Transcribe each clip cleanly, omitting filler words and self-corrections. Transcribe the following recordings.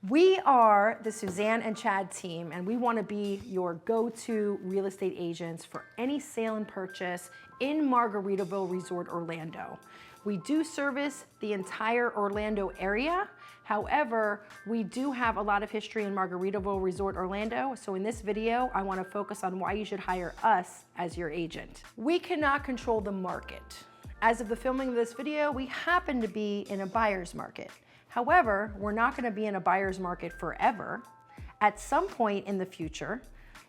We are the Suzanne and Chad team, and we want to be your go-to real estate agents for any sale and purchase in Margaritaville Resort Orlando. We do service the entire Orlando area. However, we do have a lot of history in Margaritaville Resort Orlando. So in this video, I want to focus on why you should hire us as your agent. We cannot control the market. As of the filming of this video, we happen to be in a buyer's market. However, we're not going to be in a buyer's market forever. At some point in the future,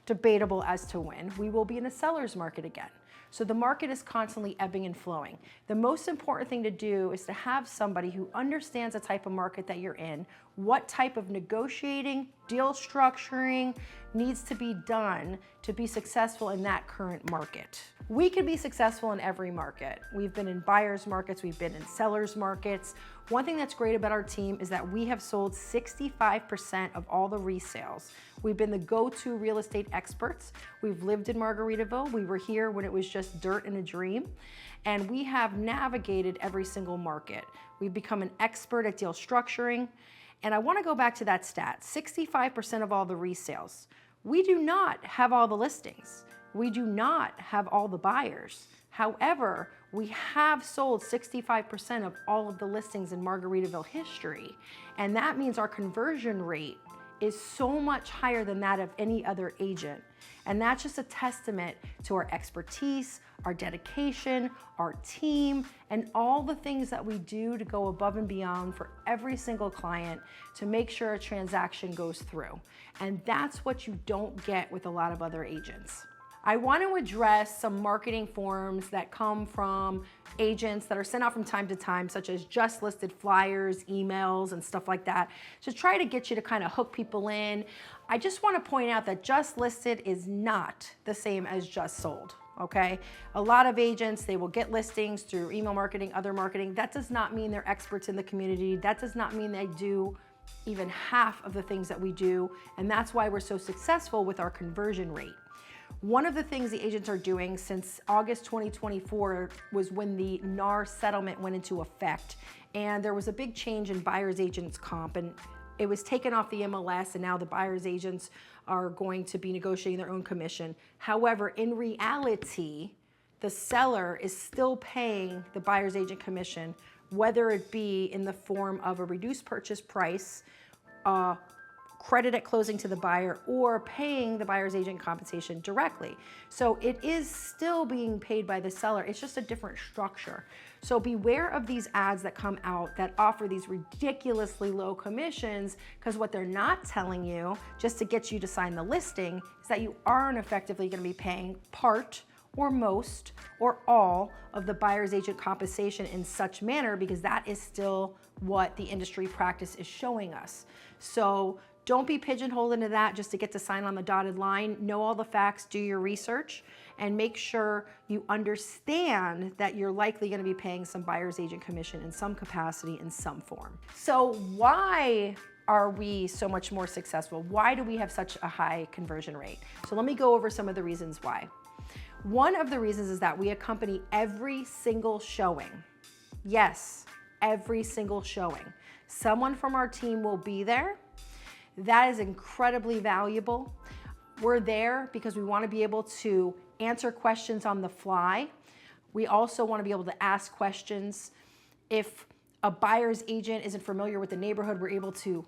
debatable as to when, we will be in a seller's market again. So the market is constantly ebbing and flowing. The most important thing to do is to have somebody who understands the type of market that you're in, what type of negotiating, deal structuring needs to be done to be successful in that current market. We can be successful in every market. We've been in buyer's markets, we've been in seller's markets. One thing that's great about our team is that we have sold 65% of all the resales. We've been the go-to real estate experts. We've lived in Margaritaville. We were here when it was just dirt and a dream. And we have navigated every single market. We've become an expert at deal structuring. And I want to go back to that stat, 65% of all the resales. We do not have all the listings. We do not have all the buyers. However, we have sold 65% of all of the listings in Margaritaville history. And that means our conversion rate is so much higher than that of any other agent. And that's just a testament to our expertise, our dedication, our team, and all the things that we do to go above and beyond for every single client to make sure a transaction goes through. And that's what you don't get with a lot of other agents. I want to address some marketing forms that come from agents that are sent out from time to time, such as just listed flyers, emails, and stuff like that, to try to get you to kind of hook people in. I just want to point out that just listed is not the same as just sold. Okay, a lot of agents, they will get listings through email marketing, other marketing. That does not mean they're experts in the community. That does not mean they do even half of the things that we do. And that's why we're so successful with our conversion rate. One of the things the agents are doing since August 2024 was when the NAR settlement went into effect. And there was a big change in buyer's agents comp, and it was taken off the MLS, and now the buyer's agents are going to be negotiating their own commission. However, in reality, the seller is still paying the buyer's agent commission, whether it be in the form of a reduced purchase price, credit at closing to the buyer, or paying the buyer's agent compensation directly. So it is still being paid by the seller. It's just a different structure. So beware of these ads that come out that offer these ridiculously low commissions, because what they're not telling you, just to get you to sign the listing, is that you aren't effectively going to be paying part or most or all of the buyer's agent compensation in such manner, because that is still what the industry practice is showing us. So don't be pigeonholed into that just to get to sign on the dotted line. Know all the facts, do your research, and make sure you understand that you're likely going to be paying some buyer's agent commission in some capacity, in some form. So why are we so much more successful? Why do we have such a high conversion rate? So let me go over some of the reasons why. One of the reasons is that we accompany every single showing. Yes, every single showing. Someone from our team will be there. That is incredibly valuable. We're there because we want to be able to answer questions on the fly. We also want to be able to ask questions. If a buyer's agent isn't familiar with the neighborhood, we're able to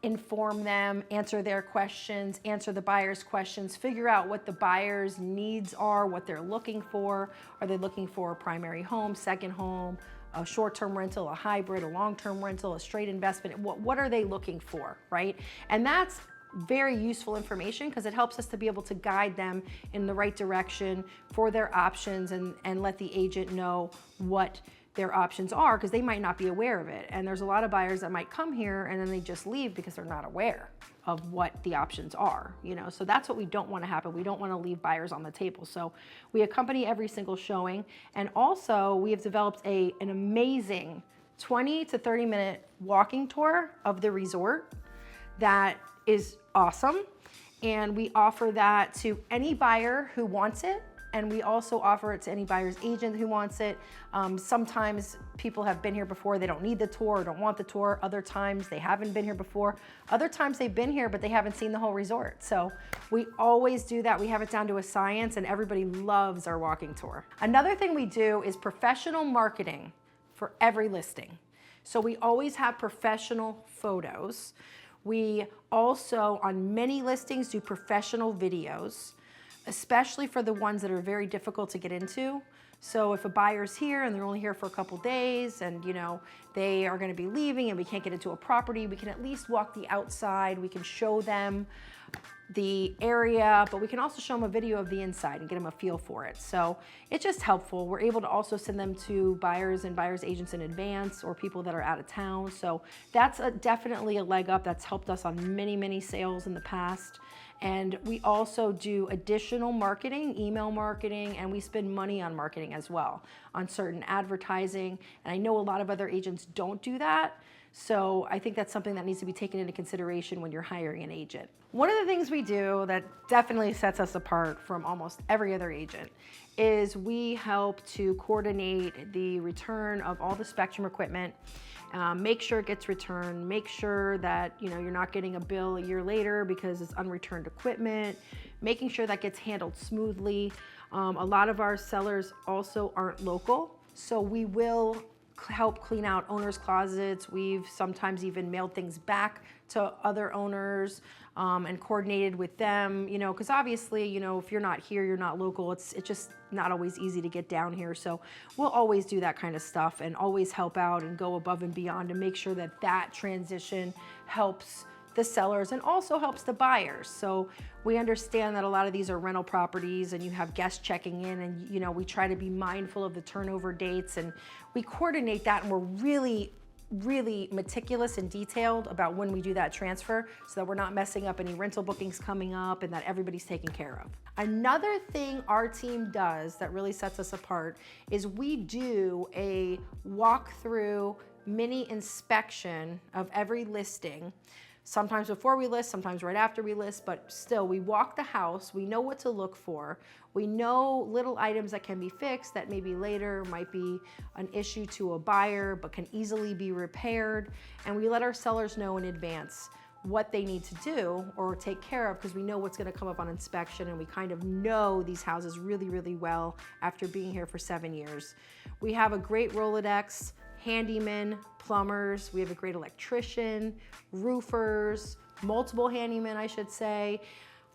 inform them, answer their questions, answer the buyer's questions, figure out what the buyer's needs are, what they're looking for. Are they looking for a primary home, second home, a short-term rental, a hybrid, a long-term rental, a straight investment? What are they looking for, right? And that's very useful information because it helps us to be able to guide them in the right direction for their options, and let the agent know what their options are, because they might not be aware of it. And there's a lot of buyers that might come here and then they just leave because they're not aware of what the options are, you know? So that's what we don't want to happen. We don't want to leave buyers on the table. So we accompany every single showing. And also we have developed an amazing 20 to 30 minute walking tour of the resort that is awesome. And we offer that to any buyer who wants it. and we also offer it to any buyer's agent who wants it. Sometimes people have been here before, they don't need the tour or don't want the tour. Other times they haven't been here before. Other times they've been here, but they haven't seen the whole resort. So we always do that. We have it down to a science, and everybody loves our walking tour. Another thing we do is professional marketing for every listing. So we always have professional photos. We also, on many listings, do professional videos, especially for the ones that are very difficult to get into. So if a buyer's here and they're only here for a couple days and they are gonna be leaving and we can't get into a property, we can at least walk the outside, we can show them the area, but we can also show them a video of the inside and get them a feel for it. So it's just helpful. We're able to also send them to buyers and buyers agents in advance, or people that are out of town. So that's definitely a leg up. That's helped us on many, many sales in the past. And we also do additional marketing, email marketing, and we spend money on marketing as well, on certain advertising. And I know a lot of other agents don't do that. So I think that's something that needs to be taken into consideration when you're hiring an agent. One of the things we do that definitely sets us apart from almost every other agent is we help to coordinate the return of all the Spectrum equipment, make sure it gets returned, make sure that you're not getting a bill a year later because it's unreturned equipment, making sure that gets handled smoothly. A lot of our sellers also aren't local, so we will help clean out owners' closets. We've sometimes even mailed things back to other owners and coordinated with them, because obviously, if you're not here, you're not local, it's just not always easy to get down here. So we'll always do that kind of stuff and always help out and go above and beyond to make sure that that transition helps the sellers and also helps the buyers. So we understand that a lot of these are rental properties and you have guests checking in, and we try to be mindful of the turnover dates, and we coordinate that, and we're really meticulous and detailed about when we do that transfer so that we're not messing up any rental bookings coming up and that everybody's taken care of. Another thing our team does that really sets us apart is we do a walkthrough mini inspection of every listing. Sometimes before we list, sometimes right after we list, but still we walk the house, we know what to look for. We know little items that can be fixed that maybe later might be an issue to a buyer, but can easily be repaired. And we let our sellers know in advance what they need to do or take care of, because we know what's gonna come up on inspection, and we kind of know these houses really well after being here for 7 years. We have a great Rolodex, handymen, plumbers, we have a great electrician, roofers, multiple handymen, I should say.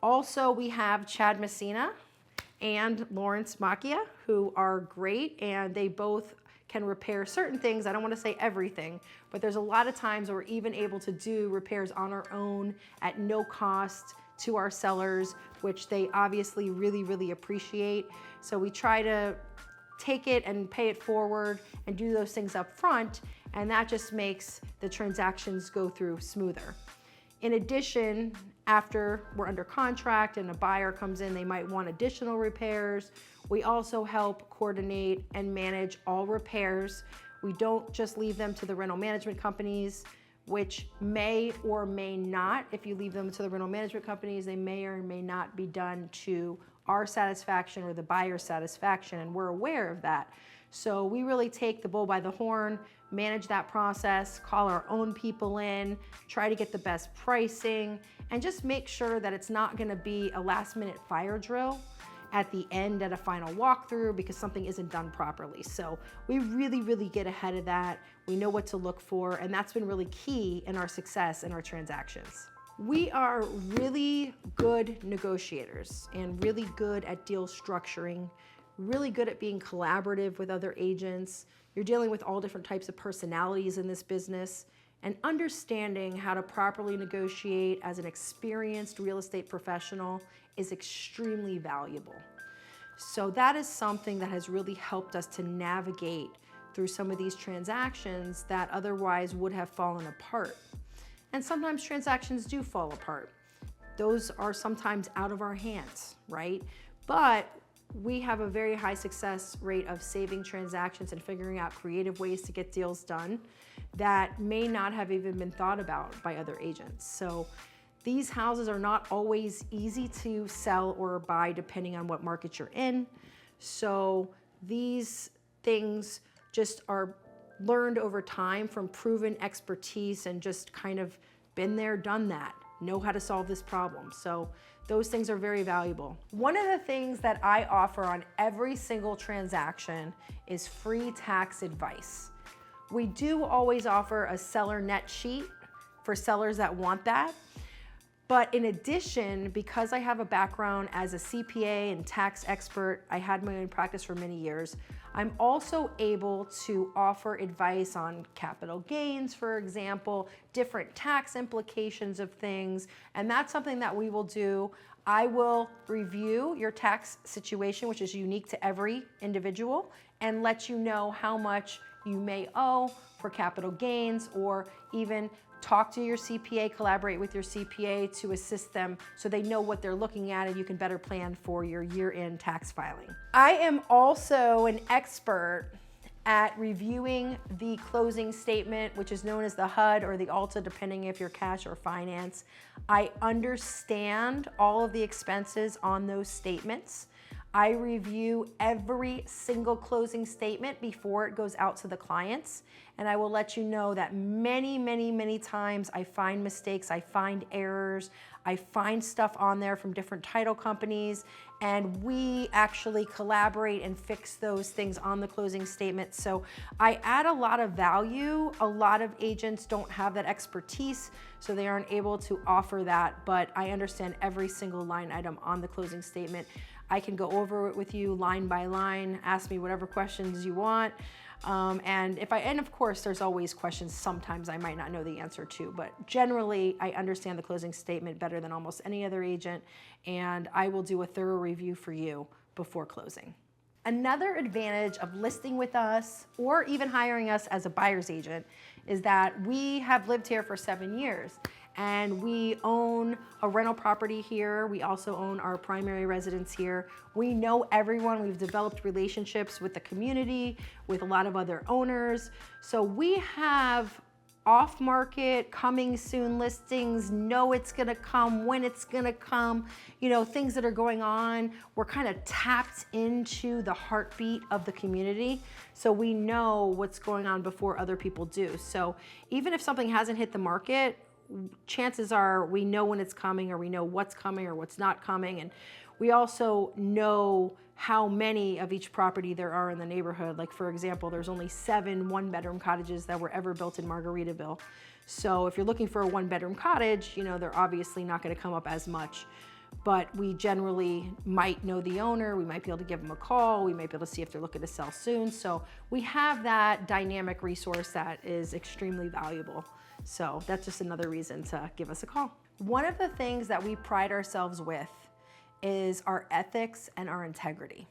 Also, we have Chad Messina and Lawrence Macchia, who are great, and they both can repair certain things. I don't want to say everything, but there's a lot of times where we're even able to do repairs on our own at no cost to our sellers, which they obviously really appreciate. So we try to take it and pay it forward and do those things up front, and that just makes the transactions go through smoother. In addition, after we're under contract and a buyer comes in, they might want additional repairs. We also help coordinate and manage all repairs. We don't just leave them to the rental management companies, which may or may not, if you leave them to the rental management companies, they may or may not be done to our satisfaction or the buyer's satisfaction, and we're aware of that. So we really take the bull by the horn, manage that process, call our own people in, try to get the best pricing, and just make sure that it's not gonna be a last-minute fire drill at the end at a final walkthrough because something isn't done properly. So we really get ahead of that. We know what to look for, and that's been really key in our success in our transactions. We are really good negotiators and really good at deal structuring, really good at being collaborative with other agents. You're dealing with all different types of personalities in this business, and understanding how to properly negotiate as an experienced real estate professional is extremely valuable. So that is something that has really helped us to navigate through some of these transactions that otherwise would have fallen apart. And sometimes transactions do fall apart. Those are sometimes out of our hands, right? But we have a very high success rate of saving transactions and figuring out creative ways to get deals done that may not have even been thought about by other agents. So These houses are not always easy to sell or buy depending on what market you're in. So these things just are learned over time from proven expertise and just kind of been there, done that, know how to solve this problem. So those things are very valuable. One of the things that I offer on every single transaction is free tax advice. We do always offer a seller net sheet for sellers that want that. But in addition, because I have a background as a CPA and tax expert, I had my own practice for many years, I'm also able to offer advice on capital gains, for example, different tax implications of things, and that's something that we will do. I will review your tax situation, which is unique to every individual, and let you know how much you may owe for capital gains, or even talk to your CPA, collaborate with your CPA to assist them so they know what they're looking at and you can better plan for your year-end tax filing. I am also an expert at reviewing the closing statement, which is known as the HUD or the ALTA, depending if you're cash or finance. I understand all of the expenses on those statements. I review every single closing statement before it goes out to the clients. And I will let you know that many times I find mistakes, I find errors, I find stuff on there from different title companies, and we actually collaborate and fix those things on the closing statement. So I add a lot of value. A lot of agents don't have that expertise, so they aren't able to offer that, but I understand every single line item on the closing statement. I can go over it with you line by line, ask me whatever questions you want. And of course, there's always questions sometimes I might not know the answer to, but generally I understand the closing statement better than almost any other agent, and I will do a thorough review for you before closing. Another advantage of listing with us or even hiring us as a buyer's agent is that we have lived here for 7 years. And we own a rental property here. We also own our primary residence here. We know everyone. We've developed relationships with the community, with a lot of other owners. So we have off-market, coming soon listings, know it's gonna come, when it's gonna come, things that are going on. We're kind of tapped into the heartbeat of the community. So we know what's going on before other people do. So even if something hasn't hit the market, chances are we know when it's coming, or we know what's coming or what's not coming. And we also know how many of each property there are in the neighborhood. Like, for example, there's only 7 one-bedroom cottages that were ever built in Margaritaville. So if you're looking for a one-bedroom cottage, they're obviously not going to come up as much. But we generally might know the owner, we might be able to give them a call, we might be able to see if they're looking to sell soon. So we have that dynamic resource that is extremely valuable. So that's just another reason to give us a call. One of the things that we pride ourselves with is our ethics and our integrity.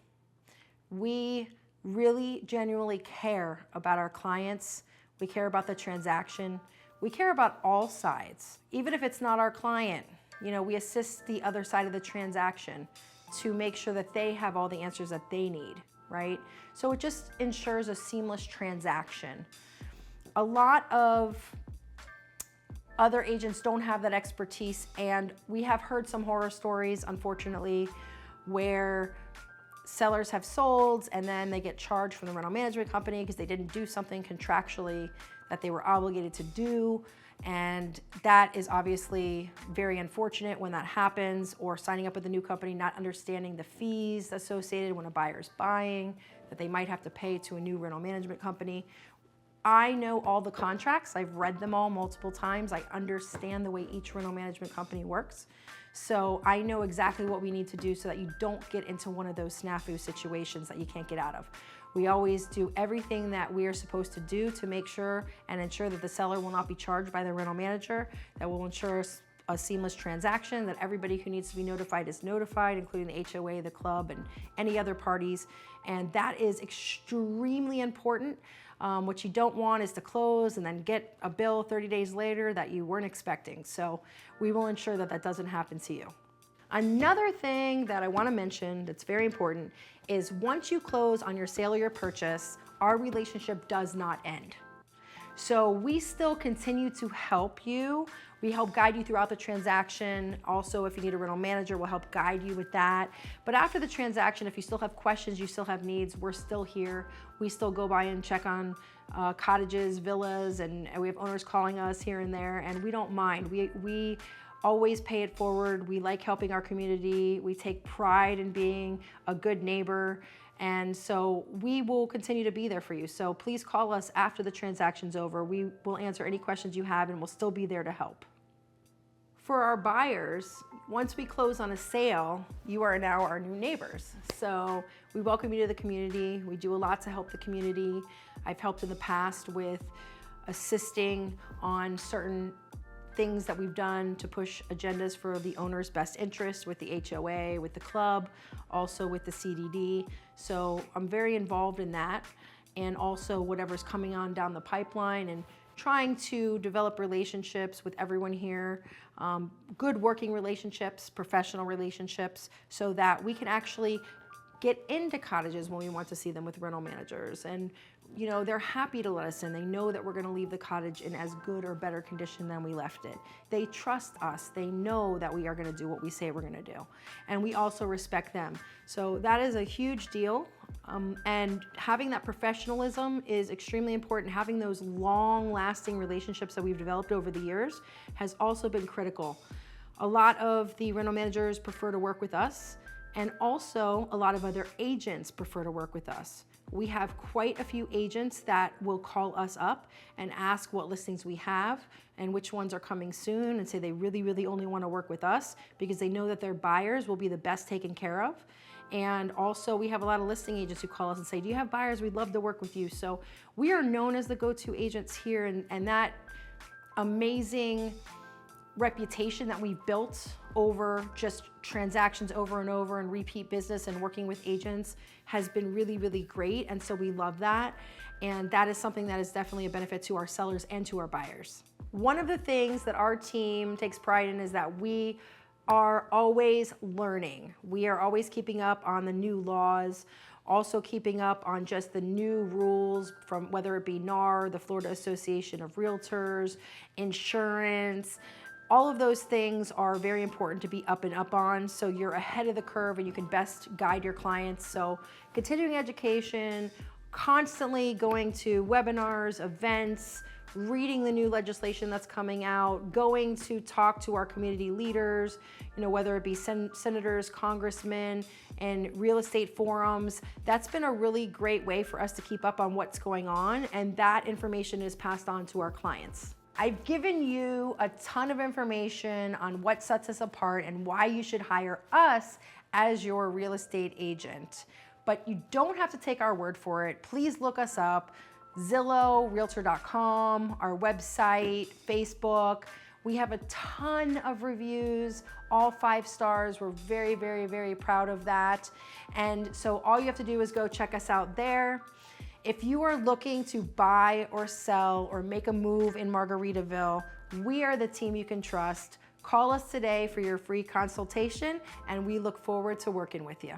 We really genuinely care about our clients. We care about the transaction. We care about all sides. Even if it's not our client, we assist the other side of the transaction to make sure that they have all the answers that they need, right? So it just ensures a seamless transaction. A lot of other agents don't have that expertise, and we have heard some horror stories, unfortunately, where sellers have sold and then they get charged from the rental management company because they didn't do something contractually that they were obligated to do. And that is obviously very unfortunate when that happens, or signing up with a new company, not understanding the fees associated when a buyer's buying that they might have to pay to a new rental management company. I know all the contracts. I've read them all multiple times. I understand the way each rental management company works. So I know exactly what we need to do so that you don't get into one of those snafu situations that you can't get out of. We always do everything that we are supposed to do to make sure and ensure that the seller will not be charged by the rental manager, that will ensure a seamless transaction, that everybody who needs to be notified is notified, including the HOA, the club, and any other parties. And that is extremely important. What you don't want is to close and then get a bill 30 days later that you weren't expecting. So we will ensure that that doesn't happen to you. Another thing that I want to mention that's very important is once you close on your sale or your purchase, our relationship does not end. So we still continue to help you. We help guide you throughout the transaction. Also, if you need a rental manager, we'll help guide you with that. But after the transaction, if you still have questions, you still have needs, we're still here. We still go by and check on cottages, villas, and we have owners calling us here and there, and we don't mind. We always pay it forward. We like helping our community. We take pride in being a good neighbor. And so we will continue to be there for you. So please call us after the transaction's over. We will answer any questions you have and we'll still be there to help. For our buyers, once we close on a sale, you are now our new neighbors. So we welcome you to the community. We do a lot to help the community. I've helped in the past with assisting on certain things that we've done to push agendas for the owner's best interest with the HOA, with the club, also with the CDD. So I'm very involved in that, and also whatever's coming on down the pipeline, and trying to develop relationships with everyone here, good working relationships, professional relationships, so that we can actually get into cottages when we want to see them with rental managers. And you know, they're happy to let us in. They know that we're gonna leave the cottage in as good or better condition than we left it. They trust us. They know that we are gonna do what we say we're gonna do. And we also respect them. So that is a huge deal. And having that professionalism is extremely important. Having those long-lasting relationships that we've developed over the years has also been critical. A lot of the rental managers prefer to work with us, and also a lot of other agents prefer to work with us. We have quite a few agents that will call us up and ask what listings we have and which ones are coming soon, and say they really, really only want to work with us because they know that their buyers will be the best taken care of. And also we have a lot of listing agents who call us and say, do you have buyers? We'd love to work with you. So we are known as the go-to agents here, and that amazing reputation that we've built over just transactions over and over and repeat business and working with agents has been really, really great. And so we love that. And that is something that is definitely a benefit to our sellers and to our buyers. One of the things that our team takes pride in is that we are always learning. We are always keeping up on the new laws, also keeping up on just the new rules from whether it be NAR, the Florida Association of Realtors, insurance. All of those things are very important to be up and up on, so you're ahead of the curve and you can best guide your clients. So continuing education, constantly going to webinars, events, reading the new legislation that's coming out, going to talk to our community leaders, you know, whether it be senators, congressmen, and real estate forums. That's been a really great way for us to keep up on what's going on, and that information is passed on to our clients. I've given you a ton of information on what sets us apart and why you should hire us as your real estate agent. But you don't have to take our word for it. Please look us up, Zillow, Realtor.com, our website, Facebook. We have a ton of reviews, all 5 stars. We're very, very, very proud of that. And so all you have to do is go check us out there. If you are looking to buy or sell or make a move in Margaritaville, we are the team you can trust. Call us today for your free consultation, and we look forward to working with you.